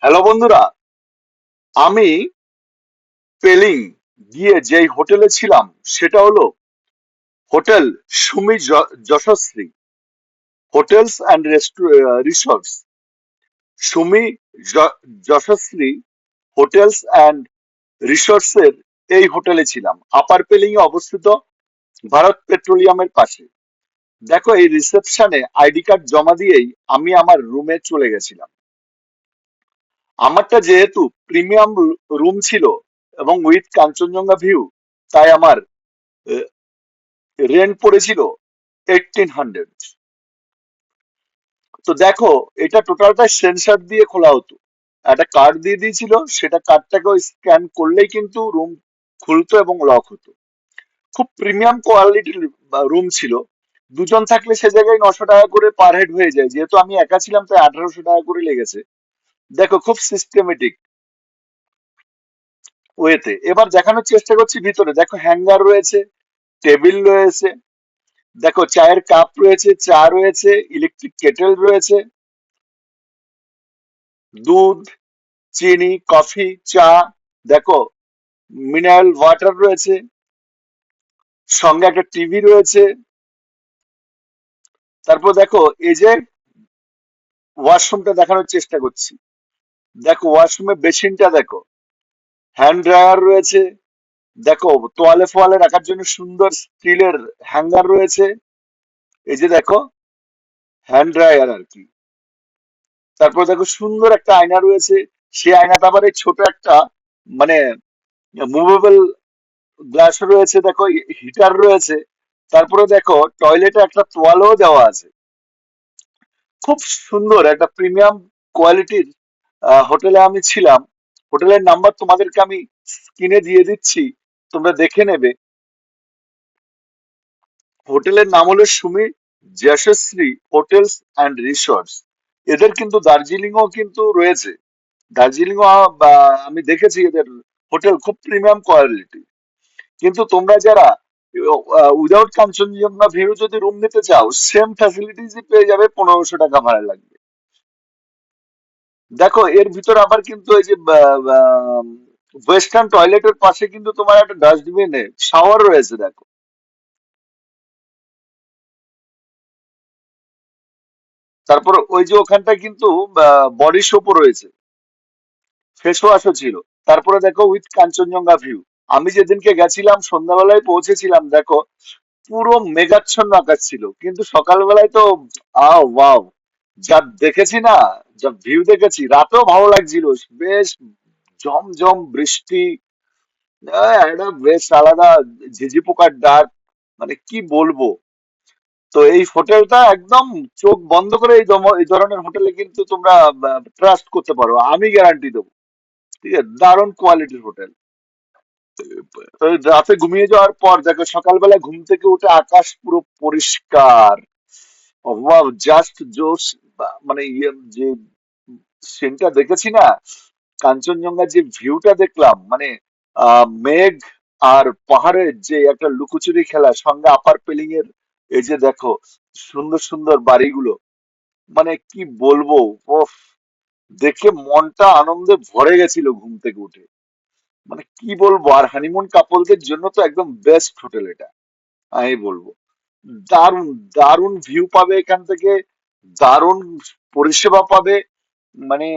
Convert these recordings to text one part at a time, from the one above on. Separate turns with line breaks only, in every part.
Hello বন্ধুরা, আমি পেলিং গিয়ে যেই হোটেলে ছিলাম সেটা হলো hotel Sumi Yashasvi hotels and resorts. Sumi Yashasvi hotels and resorts এর এই হোটেলে ছিলাম, আপার পেলিং এ অবস্থিত, ভারত পেট্রোলিয়ামের পাশে। দেখো, এই রিসেপশনে আইডি কার্ড জমা দিয়েই আমি আমার রুমে চলে গেছিলাম। আমারটা যেহেতু প্রিমিয়াম রুম ছিল এবং উইথ কাঞ্চনজঙ্ঘা ভিউ, তাই আমার রেন্ট পড়েছিল 1800। তো দেখো, এটা টোটালটা সেন্সার দিয়ে খোলা হতো। একটা কার্ড দিয়ে দিয়েছিল, সেটা কার্ডটাকে স্ক্যান করলেই কিন্তু রুম খুলতো এবং লক হতো। খুব প্রিমিয়াম কোয়ালিটির রুম ছিল। দুজন থাকলে সে জায়গায় 900 টাকা করে পার হেড হয়ে যায়, যেহেতু আমি একা ছিলাম তাই 1800 টাকা করে লেগেছে। দেখো, খুব সিস্টেমেটিক ওয়েতে। এবার দেখানোর চেষ্টা করছি ভিতরে। দেখো, হ্যাঙ্গার রয়েছে, টেবিল রয়েছে, দেখো চায়ের কাপ রয়েছে, চা রয়েছে, ইলেকট্রিক কেটেল রয়েছে, দুধ, চিনি, কফি, চা, দেখো মিনারেল ওয়াটার রয়েছে, সঙ্গে একটা টিভি রয়েছে। তারপর দেখো, এই যে ওয়াশরুমটা দেখানোর চেষ্টা করছি। দেখো, ওয়াশরুমের বেসিনটা দেখো, হ্যান্ড ড্রায়ার রয়েছে, দেখো তোয়ালে ফোয়ালে রাখার জন্য সুন্দর স্টিলের হ্যাঙ্গার রয়েছে। এই যে দেখো, হ্যান্ড ড্রায়ার আর কি। তারপর দেখো, সুন্দর একটা আয়না রয়েছে। সেই আয়নাটা আবার এই ছোট একটা, মানে মুভেবল গ্লাস রয়েছে। দেখো, হিটার রয়েছে। তারপরে দেখো, টয়লেটে একটা তোয়ালেও দেওয়া আছে। খুব সুন্দর একটা প্রিমিয়াম কোয়ালিটির হোটেলে আমি ছিলাম। হোটেলের নাম্বার তোমাদেরকে আমি স্ক্রিনে দিয়ে দিচ্ছি, তোমরা দেখে নেবে। হোটেলের নাম হলো Sumi Yashasvi hotels and resorts. এদের কিন্তু দার্জিলিংও কিন্তু রয়েছে। দার্জিলিংও আমি দেখেছি এদের হোটেল খুব প্রিমিয়াম কোয়ালিটি। কিন্তু তোমরা যারা উইদাউট কাঞ্চনজঙ্ঘা ভিউ যদি রুম নিতে চাও, সেম ফ্যাসিলিটিসই পেয়ে যাবে, 1500 টাকা ভাড়া লাগবে। দেখো, এর ভিতর আবার কিন্তু এই যে ওয়েস্টার্ন টয়লেটের পাশে কিন্তু তোমার একটা ডাস্টবিনে শাওয়ার রয়েছে। দেখো, তারপর ওই যে ওখানটায় কিন্তু বডি সোপও রয়েছে, ফেস ওয়াশও ছিল। তারপরে দেখো, উইথ কাঞ্চনজঙ্ঘা ভিউ। আমি যেদিনকে গেছিলাম সন্ধ্যাবেলায় পৌঁছেছিলাম, দেখো পুরো মেঘাচ্ছন্ন আকাশ ছিল, কিন্তু সকালবেলায় তো ওয়াও, যা দেখেছি না, যা ভিউ দেখেছি, রাতেও ভালো লাগছিল। বেশ ঝমঝম বৃষ্টি, একটা বেশ আলাদা ঝিঝি পোকার ডাক, মানে কি বলবো। তো এই হোটেলটা একদম চোখ বন্ধ করে এই ধরনের হোটেলে কিন্তু তোমরা ট্রাস্ট করতে পারো, আমি গ্যারান্টি দেবো। ঠিক আছে, দারুণ কোয়ালিটির হোটেল। ওই রাতে ঘুমিয়ে যাওয়ার পর দেখো, সকালবেলা ঘুম থেকে উঠে আকাশ পুরো পরিষ্কার। ওয়াও, জাস্ট জোস। মানে যে সিনটা দেখেছি না, কাঞ্চনজঙ্ঘার যে ভিউটা দেখলাম, মানে মেঘ আর পাহাড়ের যে একটা লুকোচুরি খেলা, সঙ্গে আপার পেলিং এর এই যে দেখো সুন্দর সুন্দর বাড়িগুলো, মানে কি বলবো। ওফ, দেখে মনটা আনন্দে ভরে গেছিল ঘুম থেকে উঠে। মানে কি বলবো, আর হানিমুন কাপলদের জন্য তো একদম বেস্ট হোটেল এটা, আমি বলবো। দারুণ দারুণ ভিউ পাবে এখান থেকে, দারুণ পরিষেবা পাবে। মানে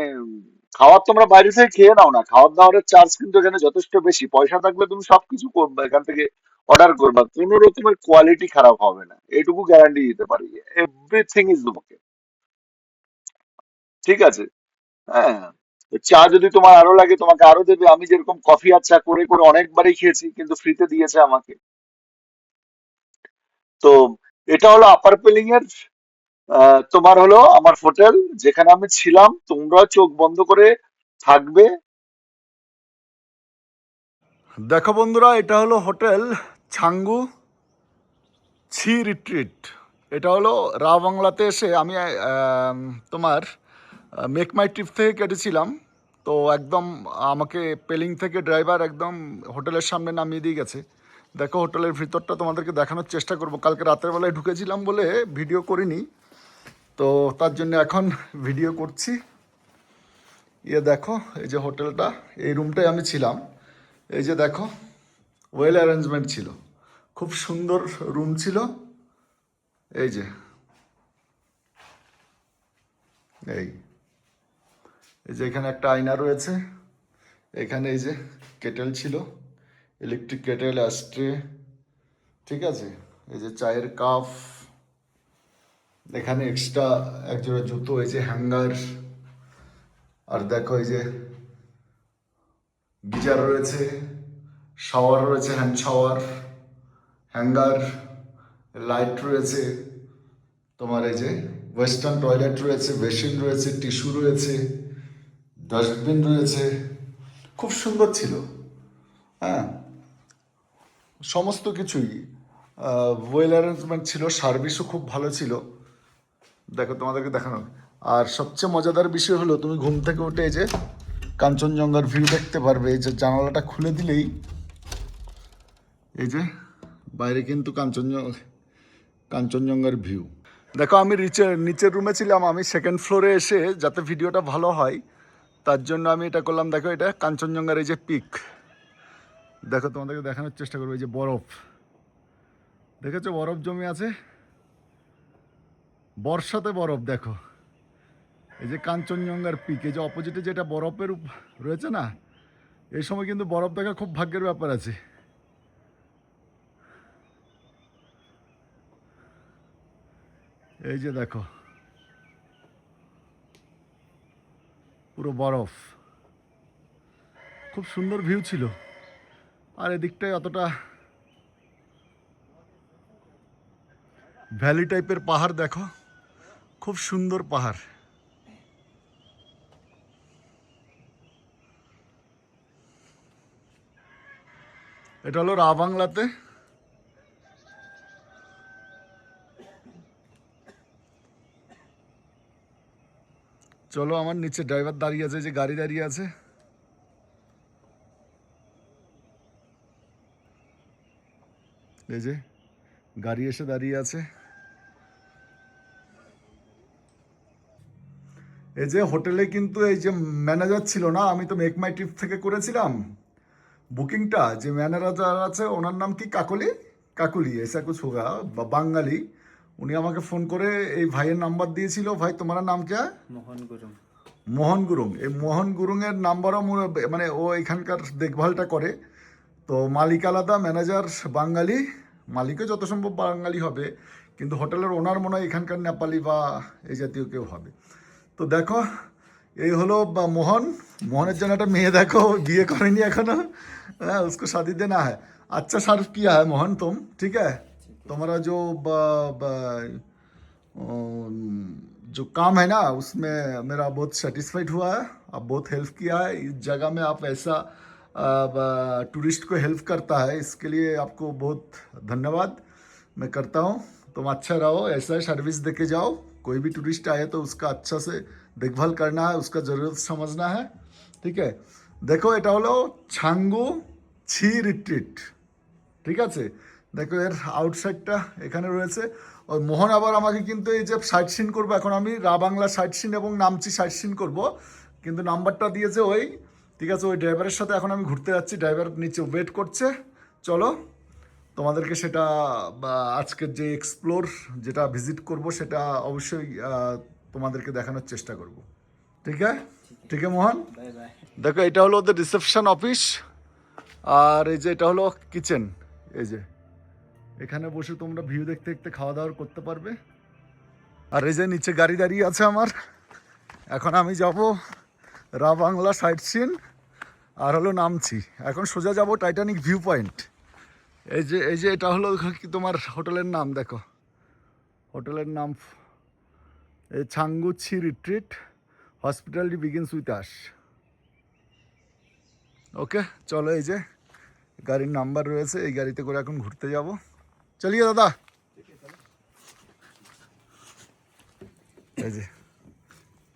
খাবার তোমরা বাইরে থেকে খেয়ে নাও না, খাওয়ার দাওয়ারের চার্জ কিন্তু এখানে যথেষ্ট বেশি। পয়সা থাকলে তুমি সবকিছু এখান থেকে অর্ডার করবা, কোনো রকমের কোয়ালিটি খারাপ হবে না, এটুকু গ্যারান্টি দিতে পারি। Everything is okay. ঠিক আছে। হ্যাঁ, তো চা যদি তোমার আরো লাগে তোমাকে আরো দেবে। আমি যেরকম কফি আর চা করে করে অনেকবারই খেয়েছি, কিন্তু ফ্রিতে দিয়েছে আমাকে। তো এটা হলো আপার পেলিং এর তোমার হলো আমার হোটেল, যেখানে আমি ছিলাম। তোমরা চোখ বন্ধ করে থাকবে।
দেখো বন্ধুরা, এটা হলো হোটেল ছাঙ্গু ছি রিট্রিট। এটা হলো রা বাংলাতে এসে আমি তোমার মেক মাই ট্রিপ থেকে কেটেছিলাম। তো একদম আমাকে পেলিং থেকে ড্রাইভার একদম হোটেলের সামনে নামিয়ে দিয়ে গেছে। দেখো, হোটেলের ভিতরটা তোমাদেরকে দেখানোর চেষ্টা করব। কালকে রাতের বেলায় ঢুকেছিলাম বলে ভিডিও করিনি, তো তার জন্য এখন ভিডিও করছি। ইয়ে দেখো, এই যে হোটেলটা, এই রুমটায় আমি ছিলাম। এই যে দেখো, ওয়েল অ্যারেঞ্জমেন্ট ছিল, খুব সুন্দর রুম ছিল। এই যে এই এই যে এখানে একটা আয়না রয়েছে, এখানে এই যে কেটেল ছিল, ইলেকট্রিক কেটেল, অ্যাস্ট্রে, ঠিক আছে। এই যে চায়ের কাপ, এখানে এক্সট্রা একজোড়া জুতো, এই যে হ্যাঙ্গার, আর দেখো এই যে গিজার রয়েছে, শাওয়ার রয়েছে, হ্যান্ড শাওয়ার, হ্যাঙ্গার, লাইট রয়েছে, তোমার এই যে ওয়েস্টার্ন টয়লেট রয়েছে, বেসিন রয়েছে, টিস্যু রয়েছে, ডাস্টবিন রয়েছে, খুব সুন্দর ছিল। হ্যাঁ, সমস্ত কিছুই ওয়েল অ্যারেঞ্জমেন্ট ছিল, সার্ভিসও খুব ভালো ছিল। দেখো তোমাদেরকে দেখানো। আর সবচেয়ে মজাদার বিষয় হলো, তুমি ঘুম থেকে উঠে এই যে কাঞ্চনজঙ্ঘার ভিউ দেখতে পারবে। এই যে জানালাটা খুলে দিলেই এই যে বাইরে কিন্তু কাঞ্চনজঙ্ঘার ভিউ দেখো। আমি নিচের রুমে ছিলাম, আমি সেকেন্ড ফ্লোরে এসে যাতে ভিডিওটা ভালো হয় তার জন্য আমি এটা করলাম। দেখো এটা কাঞ্চনজঙ্ঘার এই যে পিক, দেখো তোমাদেরকে দেখানোর চেষ্টা করবো। এই যে বরফ দেখেছো, বরফ জমে আছে, বর্ষাতে বরফ। দেখো এই যে কাঞ্চনজঙ্ঘার পিক, এই যে অপোজিটে যেটা বরফের রয়েছে না, এই সময় কিন্তু বরফ দেখা খুব ভাগ্যের ব্যাপার আছে। এই যে দেখো পুরো বরফ, খুব সুন্দর ভিউ ছিল। আর এদিকটায় অতটা ভ্যালি টাইপের পাহাড়, দেখো খুব সুন্দর পাহাড়। এটা হলো রা বাংলাতে। চলো, আমার নিচে ড্রাইভার দাঁড়িয়ে আছে, যে গাড়ি দাঁড়িয়ে আছে। এই যে গাড়ি এসে দাঁড়িয়ে আছে। এই যে হোটেলে কিন্তু এই যে ম্যানেজার ছিল না, আমি তো মেক মাই ট্রিপ থেকে করেছিলাম বুকিংটা। যে ম্যানেজার আছে ওনার নাম কি, কাকলি, কাকুলি এসা কুছ হোগা, বা বাঙালি। উনি আমাকে ফোন করে এই ভাইয়ের নাম্বার দিয়েছিল। ভাই তোমার নাম কে?
মোহন গুরুং।
মোহন গুরুং। এই মোহন গুরুংয়ের নাম্বারও মানে ও এখানকার দেখভালটা করে। তো মালিক আলাদা, ম্যানেজার বাঙালি, মালিকও যত সম্ভব বাঙালি হবে, কিন্তু হোটেলের ওনার মনে হয় এখানকার নেপালি বা এই জাতীয় কেউ হবে। তো দেখো এই হলো মোহন। মোহনের জন্য একটা মেয়ে দেখো, বিয়ে করেনি এখনো। হ্যাঁ, उसको शादी देना है। अच्छा सर्व किया है मोहन तुम, ठीक है। तुम्हारा जो जो काम है ना, उसमें मेरा बहुत सेटिस्फाइड हुआ है। आप बहुत हेल्प किया है इस जगह में। आप ऐसा टूरिस्ट को हेल्प करता है, इसके लिए आपको बहुत धन्यवाद मैं करता हूँ। तुम अच्छा रहो, ऐसा सर्विस देके जाओ। कोई भी टूरिस्ट आए तो उसका अच्छा से देखभाल करना है, उसका ज़रूरत समझना है, ঠিক আছে। দেখো এটা হলো ছাঙ্গু ছি রিট্রিট, ঠিক আছে। দেখো এর আউটসাইডটা এখানে রয়েছে। ওই মোহন আবার আমাকে কিন্তু এই যে সাইট সিন করবো, এখন আমি রা বাংলা সাইট সিন এবং নামচি সাইট সিন করবো, কিন্তু নাম্বারটা দিয়েছে ওই, ঠিক আছে। ওই ড্রাইভারের সাথে এখন আমি ঘুরতে যাচ্ছি, ড্রাইভার নিচে ওয়েট করছে। চলো তোমাদেরকে সেটা আজকের যে এক্সপ্লোর যেটা ভিজিট করব সেটা অবশ্যই তোমাদেরকে দেখানোর চেষ্টা করব, ঠিক আছে। ঠিক আছে মোহন।
Bye bye.
দেখো এটা হলো ওদের রিসেপশন অফিস, আর এই যে এটা হলো কিচেন। এই যে এখানে বসে তোমরা ভিউ দেখতে দেখতে খাওয়া দাওয়া করতে পারবে। আর এই যে নিচে গাড়ি দাঁড়িয়ে আছে আমার। এখন আমি যাব রা বাংলা সাইট সিন, আর হলো নামছি। এখন সোজা যাব টাইটানিক ভিউ পয়েন্ট। এই যে এটা হলো কি তোমার হোটেলের নাম, দেখো হোটেলের নাম এই ছাঙ্গুছি retreat, hospitality begins with us. Okay চলো, এই যে গাড়ির নাম্বার রয়েছে, এই গাড়িতে করে এখন ঘুরতে যাব। চলিয়ে দাদা। এই যে